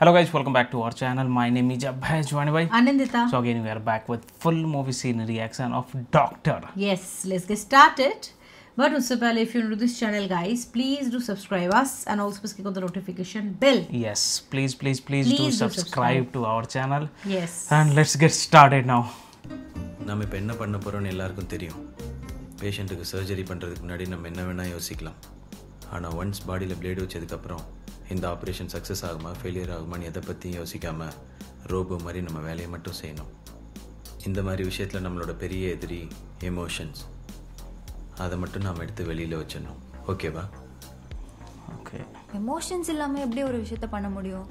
Hello guys, welcome back to our channel. My name is Abhay Jwanibhai. Anandita. So again we are back with full movie scene reaction of Doctor. Yes, let's get started. But उससे पहले if you're new to this channel guys, please do subscribe us and also click on the notification bell. Yes, please do subscribe to our channel. Yes. And let's get started now. நாம் இப்போ என்ன பண்ண போகிறோன்னு எல்லாருக்கும் தெரியும். பேஷண்ட்டுக்கு surgery பண்ணுறதுக்கு முன்னாடி நம்ம என்ன வேணால் யோசிக்கலாம். ஆனால் ஒன்ஸ் பாடியில் பிளேடு வச்சதுக்கப்புறம் இந்த ஆப்ரேஷன் சக்ஸஸ் ஆகுமா ஃபெயிலியர் ஆகுமான்னு எதை பற்றியும் யோசிக்காமல் ரோபோ மாதிரி நம்ம வேலையை மட்டும் செய்யணும். இந்த மாதிரி விஷயத்தில் நம்மளோட பெரிய எதிரி எமோஷன்ஸ். அதை மட்டும் நாம் எடுத்து வெளியில் வச்சிடணும். ஓகேவா? ஓகே. எமோஷன்ஸ் இல்லாமல் எப்படி ஒரு விஷயத்த பண்ண முடியும்?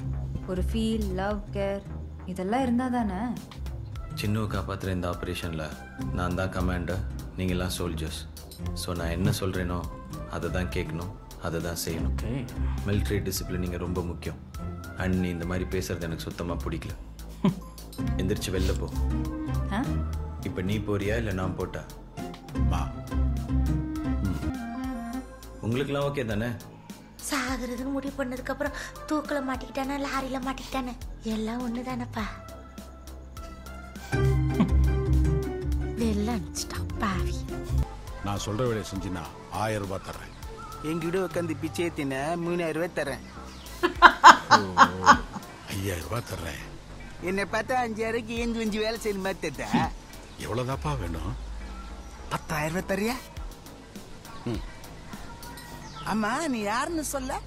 ஒரு ஃபீல், லவ், கேர் இதெல்லாம் இருந்தால் தானே. சின்னுவை காப்பாற்றுற இந்த ஆப்ரேஷனில் நான் தான் கமாண்டர், நீங்களாம் சோல்ஜர்ஸ். ஸோ நான் என்ன சொல்கிறேனோ அதை தான் கேட்கணும், அதை தான் செய்யணும். மிலிட்ரி டிசிப்ளினிங்க ரொம்ப முக்கியம். அண்ட் நீ இந்த மாதிரி பேசுறது எனக்கு சுத்தமாக பிடிக்கல. எந்திரிச்சு வெளில போ. இப்போ நீ போறியா இல்லை நான் போட்டா? உங்களுக்குலாம் ஓகே தானே? சாகிறதுன்னு முடிவு பண்ணதுக்கு அப்புறம் தூக்கில மாட்டிக்கிட்டானே லாரியில மாட்டிக்கிட்டானே எல்லாம் ஒண்ணு தானப்பா. பாவி நான் சொல்ற வேலையை செஞ்சினா 1000 ரூபாய் தர்றேன். என்கிட்ட உட்காந்து பிச்சை தின 3000 ரூபாய் தரேன். 5000 ரூபாய் தர்றேன். என்னை பார்த்தா 5000க்கு ஏந்து வஞ்சி வேலை செய்யணும் மாதிரி தெரியுதா? எவ்வளவுதாப்பா வேணும்? 10000 ரூபாய் தரியா? அம்மா நீ யாருன்னு சொல்ல?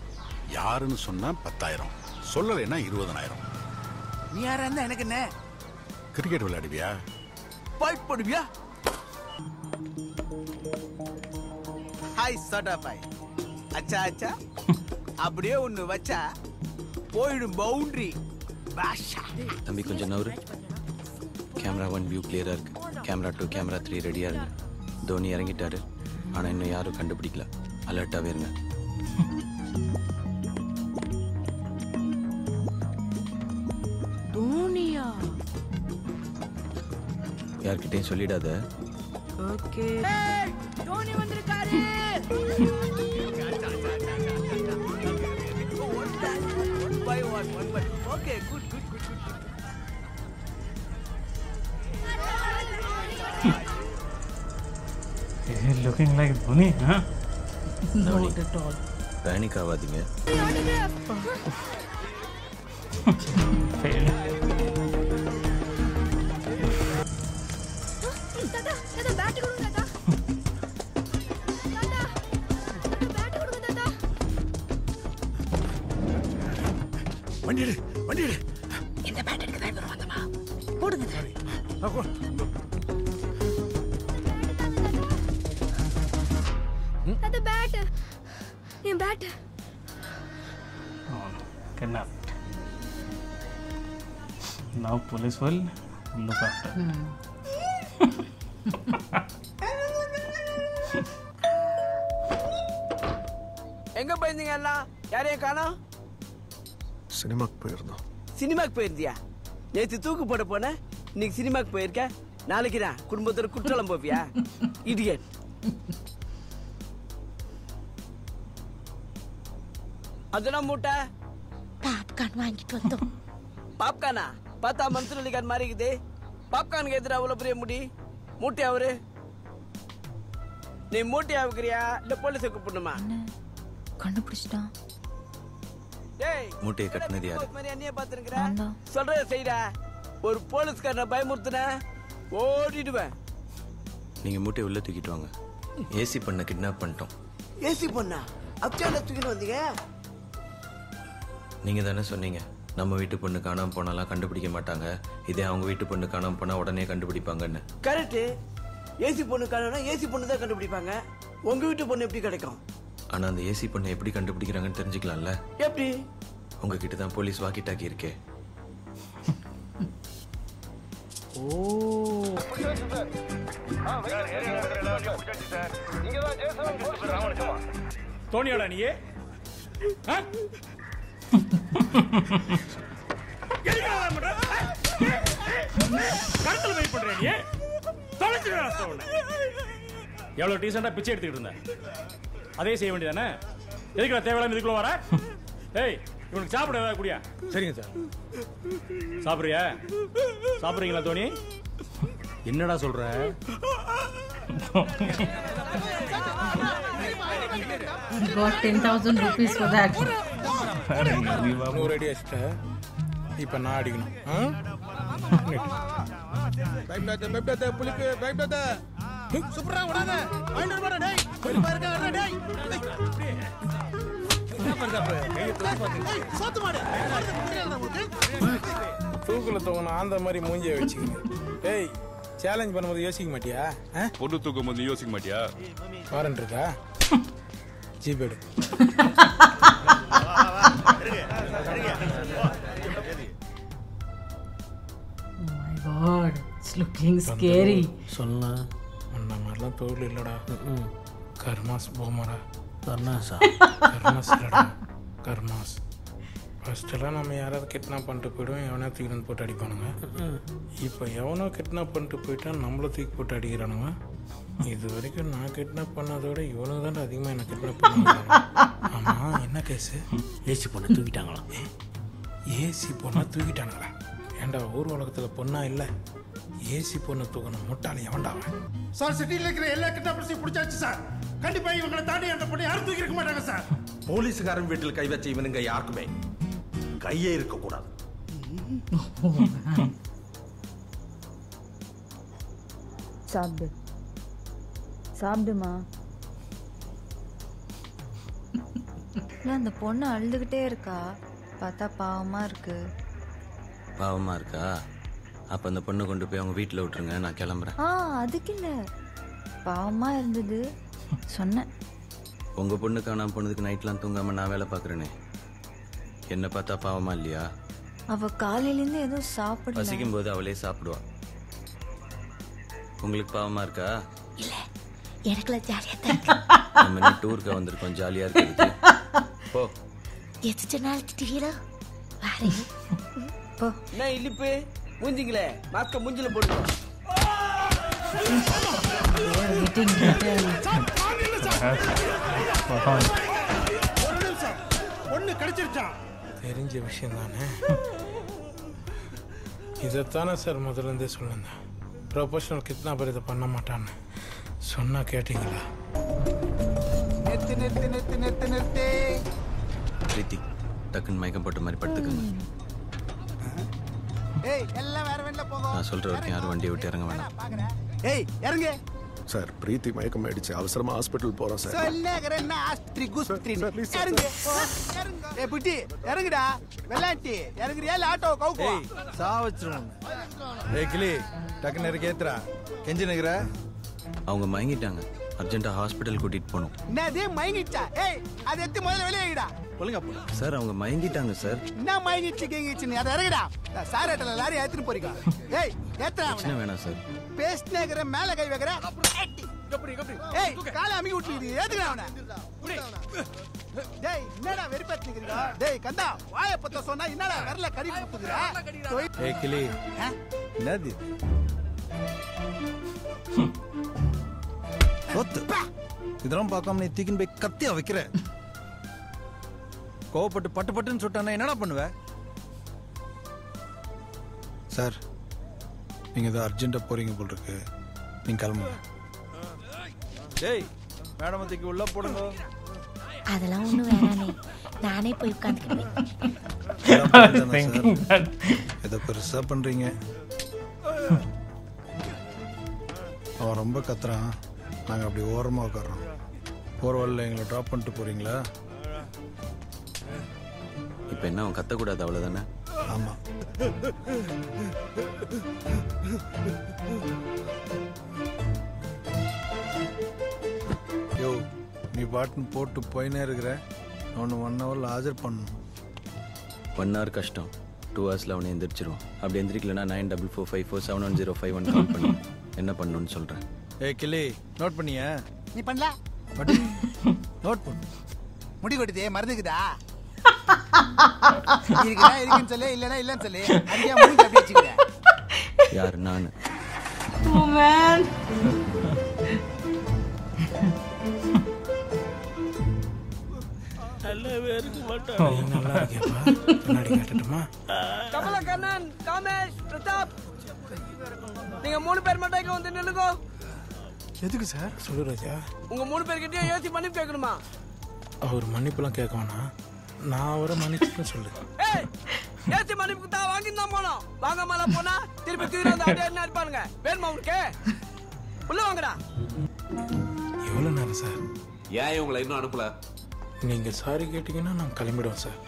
யாருன்னு சொன்னா 10000, சொல்லலைன்னா 20000. நீ யாரா இருந்தா எனக்கு என்ன? கிரிக்கெட் விளையாடுவியா? பால் போடுவியா? ஹாய் சோடா பாய். அச்சா அச்சா அப்படியே ஒன்று வச்சா போயிடும் பவுண்டரி. தம்பி கொஞ்சம் நவரு. கேமரா 1 வியூ கிளியராக இருக்குது. கேமரா 2 கேமரா 3 ரெடியாக இருக்கு. தோனி இறங்கிட்டாரு, ஆனால் இன்னும் யாரும் கண்டுபிடிக்கல. அலர்ட்டாகவே இருங்க. தோனியா? யார்கிட்டையும் சொல்லிடாத. ஓகே. தோனி வந்திருக்காரு. Okay good good good good. Is he looking like Dhoni, huh? Not at all. Panic ஆகாதீங்க. Failed. வண்டிடு வண்டிடு. இந்த பேட் எடுக்க தான் வருவாங்கம்மா. போடுங்க. அது bad. N bad. Oh, kidnapped. Now police will look after. எங்க போயிருந்தீங்க எல்லாம்? யாரையும் காணோம்? சினிமாக்கு போயிருந்தோம். சினிமாக்கு போயிருந்தியா? நேற்று தூக்கு போட போன, இன்னைக்கு சினிமாக்கு போயிருக்க. நாளைக்கு தான் குடும்பத்தோட குற்றாலம் போவியா? இடியட். அதெல்லாம் மூட்டை பாப்கார்ன் வாங்கிட்டு வந்தோம். பாப்கார்னா? பார்த்தா மன்சூலிகான் மாதிரி இருக்குது. பாப்கார்னுக்கு எதிராக அவ்வளவு பெரிய முடி மூட்டை அவரு. நீ மூட்டை ஆகுறியா இல்ல போலீஸை கூப்பிடணுமா? கண்டுபிடிச்சிட்டான். மூட்டையை கட்டினது யாரு? சொல்றத செய்டா. ஒரு போலீஸ்காரனை பயமுறுத்தின ஓடிடுவேன். நீங்க மூட்டையை உள்ள தூக்கிட்டு வாங்க. ஏசி பண்ண கிட்னாப் பண்ணிட்டோம். ஏசி பொண்ணா? அப்சால தூக்கிட்டு வந்தீங்க? நீங்க தானே சொன்னீங்க நம்ம வீட்டு பொண்ணு காணாம போனாலாம் கண்டுபிடிக்க மாட்டாங்க, இதே அவங்க வீட்டு பொண்ணு காணாம போனா உடனே கண்டுபிடிப்பாங்கன்னு. கரெக்ட். ஏசி பொண்ணு காணோம்னா ஏசி பொண்ணு தான் கண்டுபிடிப்பாங்க. உங்க வீட்டு பொண்ணு எப்படி கிடைக்கும்? ஆனா அந்த ஏசி பொண்ணை எப்படி கண்டுபிடிக்கிறாங்கன்னு தெரிஞ்சுக்கலாம்ல. எப்படி? உங்ககிட்ட தான் போலீஸ் வாக்கி டாக்கி இருக்கே. தோனியாடா நீயே? கடத்தல வெயிட் பண்ற நீ? தொலைச்சிடுறா. எவ்வளவு டீசெண்டா பிச்சை எடுத்துக்கிட்டு இருந்த, அதே செய்ய வேண்டியதானே? எதுக்கு தேவையில்லாம இதுக்குள்ள வர? ஏய் இவனுக்கு சாப்பிட ஏதாவது குடியா? சரிங்க சார். சாப்பிடுறியா? சாப்பிடுறீங்களா தோனி? என்னடா சொல்ற? Got 10,000 rupees for that. 100 அடி அடிச்சிட்ட. இப்போ நான் அடிக்கணும். பயப்படாத புலிக்கு பயப்படாத. சூப்பரா ஓடாத. வாங்கிட்டு வர டேய். வெளிய பாருங்க வர டேய். தூக்குல தூக்கணும் அந்த மாதிரி மூஞ்சியை வச்சுக்கணும். டேய் சேலஞ்ச் பண்ணும்போது யோசிக்க மாட்டியா? பொண்ணு தூக்கும் போது யோசிக்க மாட்டியா? வாரண்ட் இருக்கா? ஜிபேடு. God, it's looking scary. சொன்னா அந்த மாதிரிலாம் தொழில் இல்லைடா. கர்மாஸ் போமாடா. கர்மாஸா? கர்மாஸ் இல்லைடா, கர்மாஸ். ஃபர்ஸ்டெல்லாம் நம்ம யாராவது கிட்னாப் பண்ணிட்டு போய்டுவோம், எவனா தூக்கி வந்து போட்டு அடிப்பானுங்க. இப்போ எவனோ கிட்னாப் பண்ணிட்டு போயிட்டா நம்மளை தூக்கி போட்டு அடிக்கிறானுங்க. இது வரைக்கும் நான் கிட்னாப் பண்ணதோட இவனுக்கு தான் அதிகமாக என்ன கிட்னாப் பண்ணுவாங்க. ஆமாம், என்ன கேஸு? ஏசி பொண்ணை தூக்கிட்டாங்களா? ஏசி பொண்ணை தூக்கிட்டானுங்களா? ஏன்டா ஊர் உலகத்தில் பொண்ணா இல்லை? ஏசி பொண்ணை தூக்கணும் முட்டாளி எவன்டா சார்? சிட்டியில் இருக்கிற எல்லா கிட்னாப்பர்ஸையும் பிடிச்சாச்சு சார். கண்டிப்பா இவங்களை தாண்டி அந்த பொண்ணை யாரும் தூக்கி இருக்க மாட்டாங்க சார். போலீஸுக்காரன் வீட்டில் கை வச்ச இவனுங்க யாருக்குமே கையே இருக்கக்கூடாது. சாப்பிடு சாப்பிடுமா. அந்த பொண்ணு அழுதுகிட்டே இருக்கா, பார்த்தா பாவமா இருக்கு. பாவமாக இருக்கா? அப்போ அந்த பொண்ணை கொண்டு போய் அவங்க வீட்டில் விட்டுருங்க, நான் கிளம்புறேன். அதுக்கு இல்லை, பாவமா இருந்தது சொன்னேன். உங்கள் பொண்ணு காணாமல் போனதுக்கு நைட்லாம் தூங்காமல் நான் வேலை பார்க்குறேனே, என்ன பார்த்தா பாவமா இல்லையா? அவ காலையிலேருந்து எதுவும் சாப்பிட பசிக்கும் போது அவளே சாப்பிடுவா. உங்களுக்கு பாவமா இருக்கா? இல்ல, எனக்குலாம் ஜாலியா தான். நம்ம டூருக்கு வந்திருக்கோம், ஜாலியா இருக்கு. போ. எத்தனை நாள் திட்டிகளோ வாரே. போ. நான் இழிப்பு மூஞ்சிங்களே, மாஸ்க மூஞ்சில போடுங்க. ஒண்ணு கிடைச்சிருச்சா? தெரிஞ்ச விஷயம் தானே. இதைத்தானே சார் முதல்ல இருந்தே சொல்லுங்க. ப்ரொஃபஷனல் கிட்னாப்பர் இதை பண்ண மாட்டான்னு சொன்னா கேட்டீங்களா? நிறுத்து. பிரீத்தி, டக்குன்னு மயக்கம் போட்ட மாதிரி படுத்துக்கங்க. ஏய், எல்லாம் வேற வண்டில போங்க. நான் சொல்ற வரைக்கும் யாரும் வண்டியை விட்டு இறங்க வேணாம். ஏய், இறங்க. சார், பிரீத்தி மயக்கம் ஆயிடுச்சு, அவசரமா ஹாஸ்பிட்டல் போறோம் சார். சொல்லுகிறேன் ஆஸ்பத்திரி குஸ்பத்திரி. இறங்க. ஏய் புட்டி, இறங்குடா. வெள்ளாட்டி இறங்குறியா இல்ல ஆட்டோ கவுக்கோ? ஏய், சாவச்சிரும். ஏய் கிளி, டக்குன்னு இறக்கி ஏத்துறா. கெஞ்சி நிக்கிற? அவங்க மயங்கிட்டாங்க, அர்ஜென்ட்டா ஹாஸ்பிட்டல் கூட்டிட்டு போகணும். என்னது மயங்கிச்சா? ஏய், அது எடுத்து முதல்ல வெளியே வைடா. ஒழுங்கா போ. சார், அவங்க மயங்கிட்டாங்க சார். என்ன மயங்கிச்சு கேங்கிச்சுன்னு அதை இறங்குடா. சார் ஏட்டல லாரி ஏத்துட்டு போறீங்க. ஏய், ஏத்துறா. பிரச்சனை வேணாம் சார். பேஸ்ட்னேங்கற மேல கை வைக்கற. ஏய், காலை அமிக்கி விட்டுறீங்க. ஏத்துடா அவனை. டேய், என்னடா வெறுப்பேத்தி நிக்கிறீங்க? டேய் கந்தா, வாயை பத்த சொன்னா என்னடா வரல கடி குத்துறா? ஏய் கிளி, என்னது சொத்து? இதெல்லாம் பார்க்காம நீ தூக்கின்னு போய் கத்தியா வைக்கிற. கோவப்பட்டு பட்டு பட்டுன்னு சுட்டானா என்னடா பண்ணுவ? சார், நீங்க ஏதோ அர்ஜென்ட்டா போறீங்க போல் இருக்கு, நீங்க கிளம்புங்க. டேய், மேடம் தூக்கி உள்ள போடுங்க. அதெல்லாம் ஒண்ணு வேணானே, நானே போய் உட்காந்துக்கிறேன். ஏதோ பெருசா பண்றீங்க. அவன் ரொம்ப கத்துறான், நாங்க அப்படி ஓரமா உட்கார்றோம். போற வழியில் எங்களை ட்ராப் பண்ணிட்டு போறீங்களா? இப்போ என்ன, அவன் கத்தக்கூடாது அவ்வளோதானே? ஆமா. யோ, நீ பாட்டுன்னு போட்டு போயினே இருக்கிற. அவனு 1 ஹவர்ல ஆஜர் பண்ணணும். 1 hour கஷ்டம், 2 hours அவனை எந்திரிச்சிருவோம். அப்படி எந்திரிக்கலன்னா 9454471051 கால் பண்ணி என்ன பண்ணணும்னு சொல்கிறேன். ஏய் கிளி, நோட் பண்ணியா? நீ பண்ணல? நோட் பண்ணு. முடி கொட்டுதே, மறந்துக்குதா? இருக்குன்னு சொல்லு, இல்லைன்னா இல்லைன்னு சொல்லு. அங்கேயே முடிஞ்சு அப்படி வச்சுக்கிறேன். யார்? நான். Oh man. நல்லாவே இருக்க மாட்டான். நல்லா இருக்கேப்பா. பின்னாடி கேட்டுட்டுமா? கமலக்கண்ணன், காமேஷ், பிரதாப், நீங்க 3 பேர் மட்டும் இங்க வந்து நில்லுங்க. எதுக்கு சார்? சொல்லு ராஜா. உங்க 3 பேர்கிட்டயும் ஏசி மன்னிப்பு கேட்கணுமா? அவர் மன்னிப்புலாம் கேட்க வேணாம், நான் அவரை மன்னிச்சுன்னு சொல்லு. ஏய், ஏசி மன்னிப்பு தான் வாங்கி தான் போனோம். வாங்க மேல போனா திருப்பி தீர வந்து அப்படியே என்ன இருப்பானுங்க. வேணுமா உனக்கு? உள்ள வாங்கடா. எவ்வளோ நேரம் சார்? ஏன் இவங்களை இன்னும் அனுப்பல? நீங்க சாரி கேட்டீங்கன்னா நான் கிளம்பிடுவோம் சார்.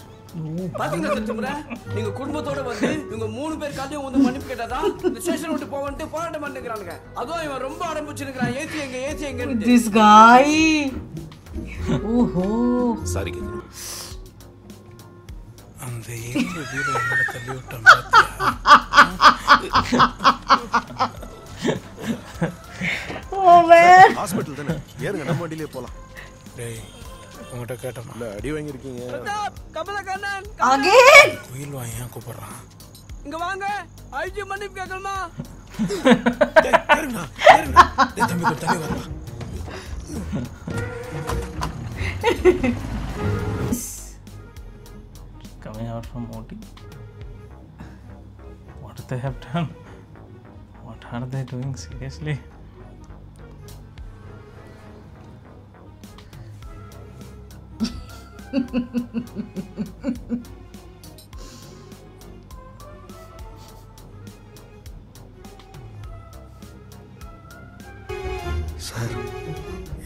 பாத்தீங்களா சத்தியமுறை, நீங்க குடும்பத்தோட வந்து இவங்க 3 பேர் காட்டியும் வந்து மன்னிப்பு கேட்டாதான் இந்த ஸ்டேஷன் விட்டு போவன்ட்டு போராட்டம் பண்ணிக்கிறானுங்க. அதுவும் இவன் ரொம்ப அடம்பிச்சிருக்கான். ஏசி எங்க This guy. ஓஹோ. சாரி. அந்த ஏழு வீடு என்னோட தள்ளி விட்டான் பாத்தியா? Oh man. ஹாஸ்பிடல் தானே, ஏறுங்க நம்ம வண்டியிலே போலாம். டேய், உங்ககிட்ட கேட்டமா? இல்ல, அடி வாங்கியிருக்கீங்க. பிரதாப், கமலக்கண்ணன், அகைன் கோயில் வாங்க கூப்பிடுறான். இங்க வாங்க. ஐஜி மன்னிப்பு கேட்கணுமா? ஏறுங்க ஏறுங்க. டேய் தம்பி கொஞ்சம் தள்ளி வரலாம். Coming out from OT. What they have done? What are they doing? Seriously? Sir,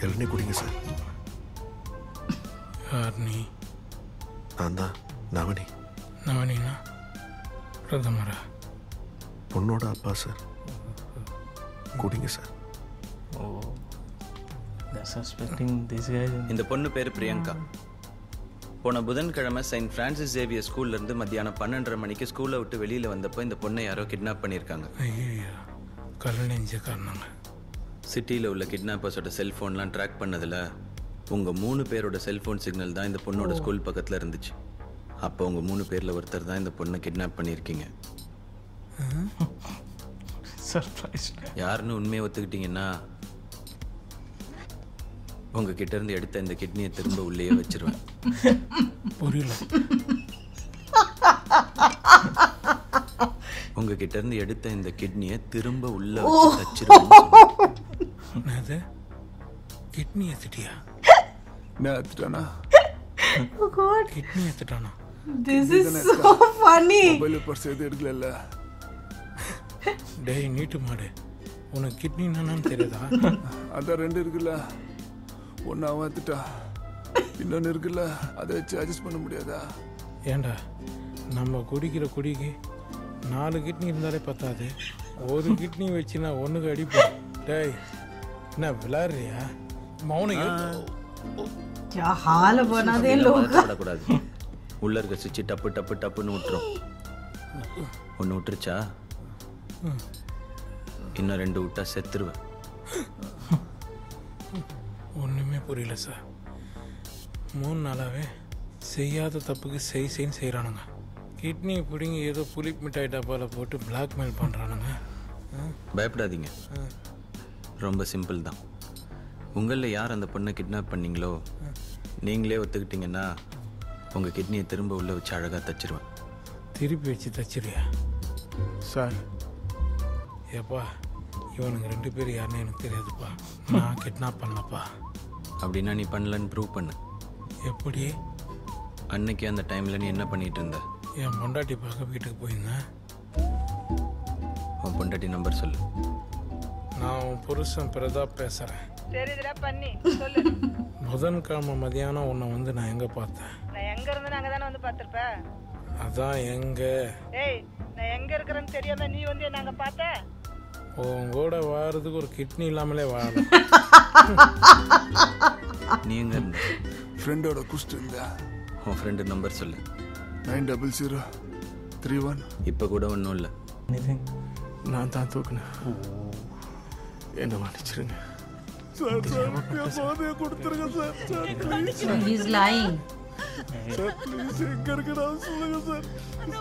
இளநீ குடிங்க சார். யார் நீ? நான் தான் நவனி. நவனினா பிரதமரா? பொண்ணோட அப்பா சார். குடிங்க sir. Oh, they're suspecting these guys. இந்த பொண்ணு பேர் பிரியங்கா. போன புதன்கிழமை செயின்ட் பிரான்சிஸ் சேவியர் ஸ்கூல்ல இருந்து மத்தியானம் 12:30 மணிக்கு ஸ்கூலை விட்டு வெளியில வந்தப்போ இந்த பொண்ணை யாரோ கிட்னாப் பண்ணியிருக்காங்க. ஐயோ, கல் நெஞ்ச காரணங்க. சிட்டியில் உள்ள கிட்னாப்பர்ஸோட செல்ஃபோன்லாம் ட்ராக் பண்ணதில் உங்கள் 3 பேரோட செல்ஃபோன் சிக்னல் தான் இந்த பொண்ணோட ஸ்கூல் பக்கத்தில் இருந்துச்சு. அப்போ உங்கள் 3 பேரில் ஒருத்தர் தான் இந்த பொண்ணை கிட்னாப் பண்ணியிருக்கீங்க. யாருன்னு உண்மையை ஒத்துக்கிட்டீங்கன்னா உங்ககிட்ட இருந்து எடுத்த இந்த கிட்னியை திரும்ப உள்ளே வச்சிருவேன். புரியல. உங்ககிட்ட இருந்து எடுத்த இந்த கிட்னியை திரும்ப உள்ள வச்சு தச்சிருவேன். என்னது? கிட்னி ஏத்துட்டியா? நான் ஏத்துட்டானா? Oh God. கிட்னி ஏத்துட்டானா? This is so funny. Mobile purse எது எடுக்கல. டேய் நீட்டு மாடு, உனக்கு கிட்னி என்னன்னு தெரியுதா? அதான் 2 இருக்குல்ல, ஒன்று அவன் ஏத்துட்டா, இன்னொன்று இருக்குல்ல, அதை வச்சு அட்ஜஸ்ட் பண்ண முடியாதா? ஏண்டா நம்ம குடிக்கிற குடிக்கு 4 கிட்னி இருந்தாலே பத்தாது, ஒரு கிட்னி வச்சுனா ஒன்றுக்கு அடிப்போம். டேய் என்ன விளாடுறியா? மௌனிங்க क्या हाल बना दे लोग. கூடாது. உள்ள இருக்க சுவிட்ச் டப்பு டப்பு டப்புன்னு விட்டுரும். ஒன்று விட்டுருச்சா, இன்னும் 2 விட்டா செத்துருவேன். ஒன்றுமே புரியல சார். 3 நாளாவே செய்யாத தப்புக்கு செய்ன்னு செய்கிறானுங்க. கிட்னி பிடிங்கி ஏதோ புளிப்பு மிட்டாய் டப்பாவில் போட்டு பிளாக்மெயில் பண்ணுறானுங்க. பயப்படாதீங்க, ரொம்ப சிம்பிள் தான். உங்களில் யார் அந்த பொண்ணை கிட்னாப் பண்ணீங்களோ நீங்களே ஒத்துக்கிட்டீங்கன்னா உங்கள் கிட்னியை திரும்ப உள்ளே வச்சு அழகாக தச்சிருவேன். திருப்பி வச்சு தச்சிருவியா? சார் ஏப்பா, இவனுங்க 2 பேர் யாருன்னு எனக்கு தெரியாதுப்பா. நான் கிட்னாப் பண்ணலப்பா. அப்படின்னா நீ பண்ணலன்னு ப்ரூவ் பண்ணு. எப்படி? அன்னைக்கு அந்த டைமில் நீ என்ன பண்ணிட்டு இருந்த? என் பொண்டாட்டி பார்க்க வீட்டுக்கு போயிருந்தேன். உன் பொண்டாட்டி நம்பர் சொல்லு. நான் உன் புருஷன் பிரதாப் பேசுகிறேன். புதன்கிழமை மதியானம் உன்னை வந்து நான் எங்கே பார்த்தேன்? நான் எங்க இருந்து அங்க தானே வந்து பார்த்திருப்பேன். அதான் எங்கே? ஏய், நான் எங்க இருக்கிறேன்னு தெரியாம நீ வந்து என்ன அங்க பார்த்த? உன் கூட வாரதுக்கு ஒரு கிட்னி இல்லாமலே வாழலாம். நீ எங்க இருந்த? ஃப்ரெண்டோட குஸ்ட் இருந்தா. உன் ஃப்ரெண்டு நம்பர் சொல்லு. 90031. இப்போ கூட ஒன்றும் இல்லை. நான் தான் தூக்குனேன், என்ன மன்னிச்சிருங்க சார். போதைய கொடுத்துருங்க sir. Sir He is lying. Sir please, எங்க இருக்கடா சொல்லுங்க sir.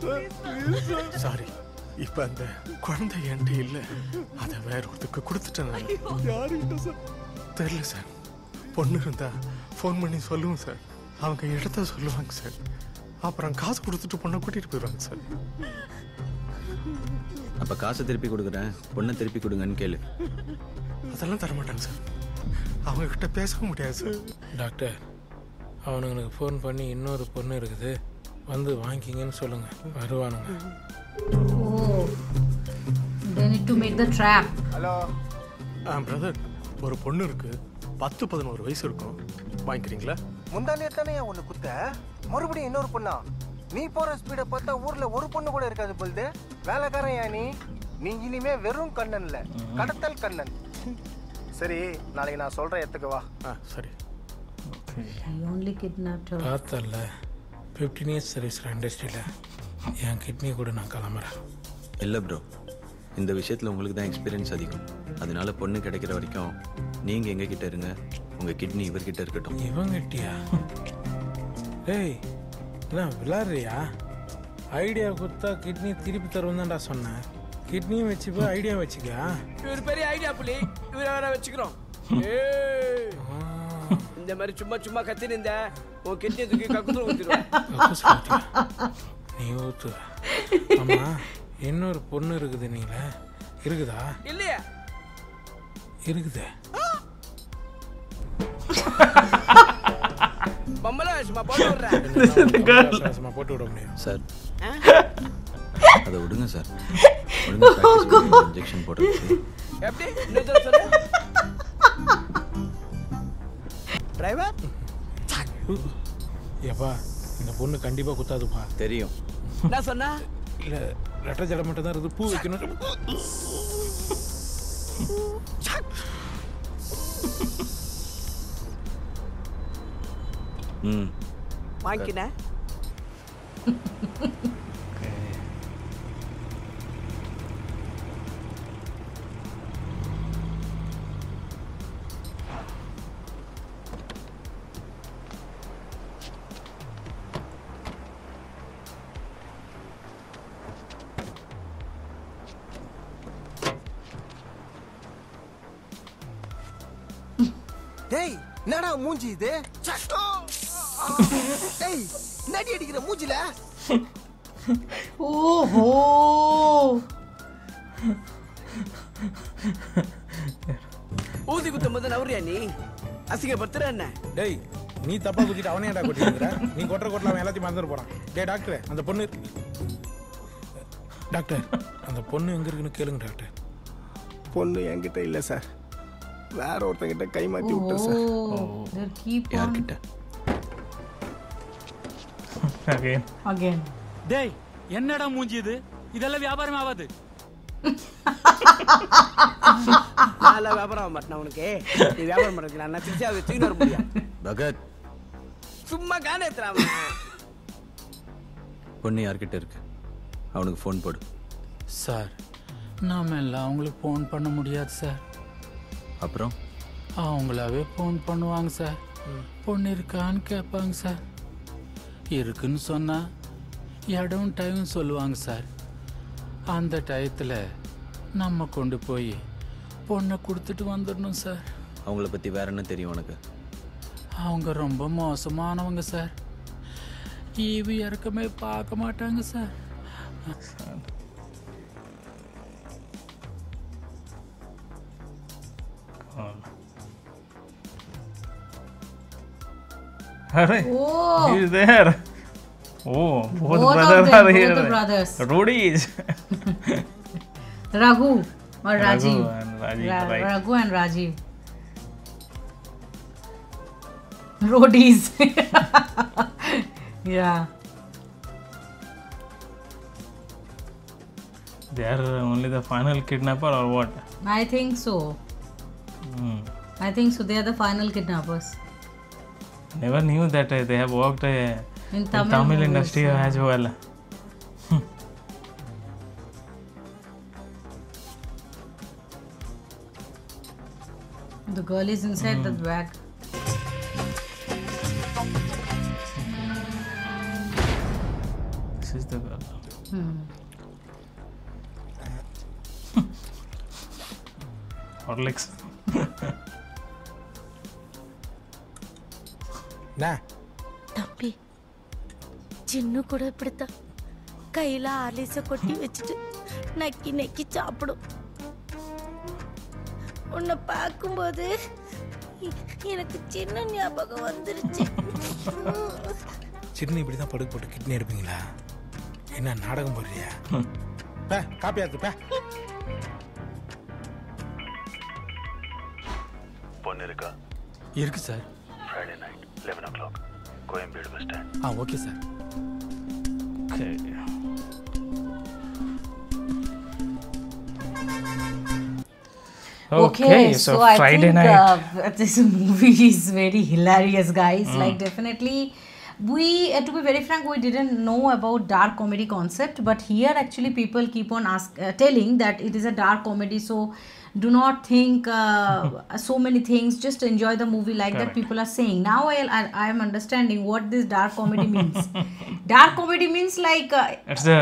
Sir please sir. Sorry, இப்போ அந்த குழந்தை என்கிட்ட இல்லை, அதை வேற ஒருத்துக்கு கொடுத்துட்டேன். யாருக்கிட்ட சார்? தெரியல சார். பொண்ணு இருந்தா ஃபோன் பண்ணி சொல்லுங்க சார். அவங்க இடத்த சொல்லுவாங்க சார். அப்புறம் காசு கொடுத்துட்டு பொண்ணை கூட்டிகிட்டு போயிடுவாங்க சார். அப்போ காசை திருப்பி கொடுக்குறேன், பொண்ணை திருப்பி கொடுங்கன்னு கேளு. அதெல்லாம் தரமாட்டாங்க சார். அவங்கக்கிட்ட பேசவும் முடியாது சார். டாக்டர், அவனுங்களுக்கு ஃபோன் பண்ணி இன்னொரு பொண்ணு இருக்குது, வந்து வாங்கிக்கிங்கன்னு சொல்லுங்கள். வருவானுங்க. They need to make the trap. Hello brother, ஒரு பொண்ணு இருக்கு, 10-11 வயசு இருக்கும், வாங்கிக்கிறீங்களா? முந்தானே தானே ஒன்று குத்த, மறுபடியும் இன்னொரு பொண்ணா? நீ போற ஸ்பீடை பார்த்தா ஊர்ல ஒரு பொண்ணு கூட இருக்காது போல்து. வேலைக்காரன் யா நீ இனிமே வெறும் கண்ணன் இல்ல, கடத்தல் கண்ணன். சரி, நாளைக்கு நான் சொல்ற இடத்துக்கு வா. சரி. He only kidnapped her. பார்த்தல 15 years சர்வீஸ் இண்டஸ்ட்ரியில் என் கிட்னி கூட நான் கிளம்புறேன். இல்லை ப்ரோ, இந்த விஷயத்தில் உங்களுக்கு தான் எக்ஸ்பீரியன்ஸ் அதிகம். அதனால பொண்ணு கிடைக்கிற வரைக்கும் நீங்கள் எங்ககிட்ட இருங்க, உங்கள் கிட்னி இவர்கிட்ட இருக்கட்டும். இவங்கிட்டியா? ஏய், என்ன விளாட்றியா? ஐடியா கொடுத்தா கிட்னி திருப்பி தருவோம் தான்டா சொன்னேன். கிட்னியும் வச்சுப்போ, ஐடியா வச்சுக்கா. இவர் பெரிய ஐடியா புள்ளி, இவரை வேற வச்சுக்கிறோம். இந்த மாதிரி சும்மா சும்மா கத்தின்னு இருந்த உன் கிட்னி தூக்கி கக்குத்துல ஊத்திடுவேன். நீ ஊத்து. ஆமா, இன்னொரு பொண்ணு இருக்குது. நீங்கள இருக்குதா? இல்லையா? இருக்குதே. போட்டு விட முடியும் சார். அதை விடுங்க சார். இன்ஜெக்ஷன் போடுறது டிரைவர். ஏப்பா, இந்த பொண்ணு கண்டிப்பா குத்தாதுப்பா. தெரியும். என்ன சொன்னா? இல்ல, ரெட்டை ஜடை மட்டும் தான் இருக்கு, பூ வைக்கணும். வாங்கின டேய், என்னடா மூஞ்சி இது? டேய், நடி அடிக்கிற மூஞ்சில. ஓஹோ, ஊதி குத்தும் போது நவரியா நீ? அசிங்கப்படுத்துற என்ன? டேய், நீ தப்பா குத்திட்டு அவனே ஏன்டா கொட்டிக்கிற? நீ கொட்டல அவன் எல்லாத்தையும் மறந்துட்டு போறான். டேய் டாக்டர், அந்த பொண்ணு டாக்டர், அந்த பொண்ணு எங்க இருக்குன்னு கேளுங்க டாக்டர். பொண்ணு என்கிட்ட இல்ல சார், வேற ஒருத்தங்கிட்ட கை மாத்தி விட்டேன் சார். யார்கிட்ட? Again. டேய், என்னடா மூஞ்சி இது? இதெல்லாம் வியாபாரம் ஆகாது. நால வியாபாரம் மாட்டேன் உனக்கு. நீ வியாபாரம் பண்றதுக்கு நான் திருச்சியா வச்சுக்கிட்டு வர முடியும். பகத், சும்மா காணே ஏத்துறாம. பொண்ணு யார்கிட்ட இருக்கு? அவனுக்கு ஃபோன் போடு. சார், நாம எல்லாம் அவங்களுக்கு ஃபோன் பண்ண முடியாது சார். அப்புறம் அவங்களாவே ஃபோன் பண்ணுவாங்க சார். பொண்ணு இருக்கான்னு கேட்பாங்க சார். இருக்குன்னு சொன்னா இடம் டைம் சொல்லுவாங்க சார். அந்த டயத்தில் நம்ம கொண்டு போய் பொண்ணை கொடுத்துட்டு வந்துடணும் சார். அவங்கள பற்றி வேற என்ன தெரியும் உனக்கு? அவங்க ரொம்ப மோசமானவங்க சார். ஈவி இறக்கமே பார்க்க மாட்டாங்க sir. Oh, he's there. Oh, both brothers are here. Both the brothers. Roadies. Raghu or Rajiv. Raghu and Rajiv, right. Raghu and Rajiv. Roadies. Yeah. They are only the final kidnapper or what? I think so. I think so. They are the final kidnappers. Never knew that they have worked in Tamil industry as well. The girl is inside the bag. This is the girl. Horlicks. நா சின்ன கூட இப்படித்தான் கையில ஆர்லிஸ கொட்டி வச்சுட்டு நக்கி நக்கி சாப்பிடும். உன்னை பார்க்கும்போது எனக்கு சின்ன ஞாபகம் வந்துருச்சு. சின்ன இப்படி தான் படுக்க போட்டு கிட்னி எடுப்பீங்களா? என்ன நாடகம் போடுறியா? காப்பி ஆத்துப்பா. பொண்ணு இருக்கா? இருக்கு sir. Friday night 11 o'clock Koyambedu bus stand. Okay sir. Okay, so Friday I think this movie is very hilarious, guys. Like definitely, we to be very frank, we didn't know about dark comedy concept, but here actually people keep on telling that it is a dark comedy. So do not think so many things. Just enjoy the movie like that. People are saying now. I am understanding what this dark comedy means. Dark comedy means like it's a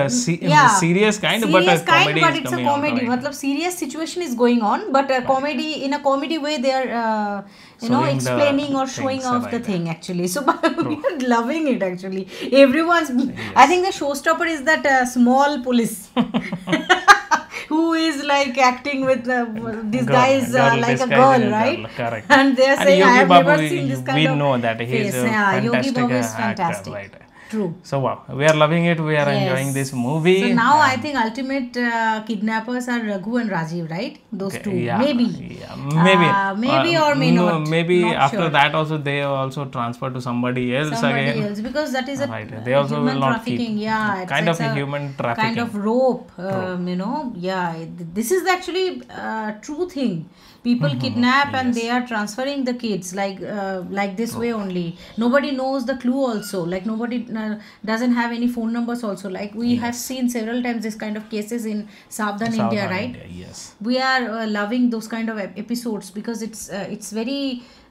serious kind, but a comedy but it's a comedy. Matlab serious situation is going on, but a comedy in a comedy way they are explaining or showing off the thing actually. So we are loving it actually. Everyone's. I think the showstopper is that small police. Who is like acting with this guy is like a girl, right? Correct. And they are saying, I have never seen this kind of we know that he is a fantastic Yogi Babu is fantastic. Actor, right? True. So wow, we are loving it. We are enjoying this movie. So now I think ultimate kidnappers are Raghu and Rajiv, right? Those two. Maybe. Maybe or may not. Maybe not after sure. that also they also transfer to somebody else again. Because that is a they also human will not trafficking. keep. Yeah, kind of a human trafficking. Kind of rope. This is actually true thing. People kidnap and they are transferring the kids like this way only. Nobody knows the clue also. Like nobody doesn't have any phone numbers also. Like we have seen several times this kind of cases in Southern India, right? India, yes. We are loving those kind of episodes because it's very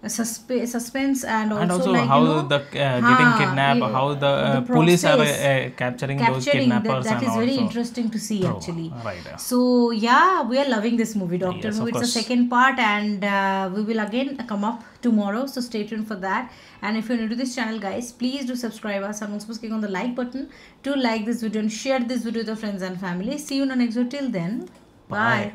suspense and also like how the getting kidnapped, how the police are capturing those kidnappers. That is very interesting to see actually. Right. So yeah, we are loving this movie, Doctor Who. It's the second part and we will again come up tomorrow. So stay tuned for that. And if you're new to this channel, guys, please do subscribe us and also click on the like button to like this video and share this video with your friends and family. See you in the next video. Till then, bye.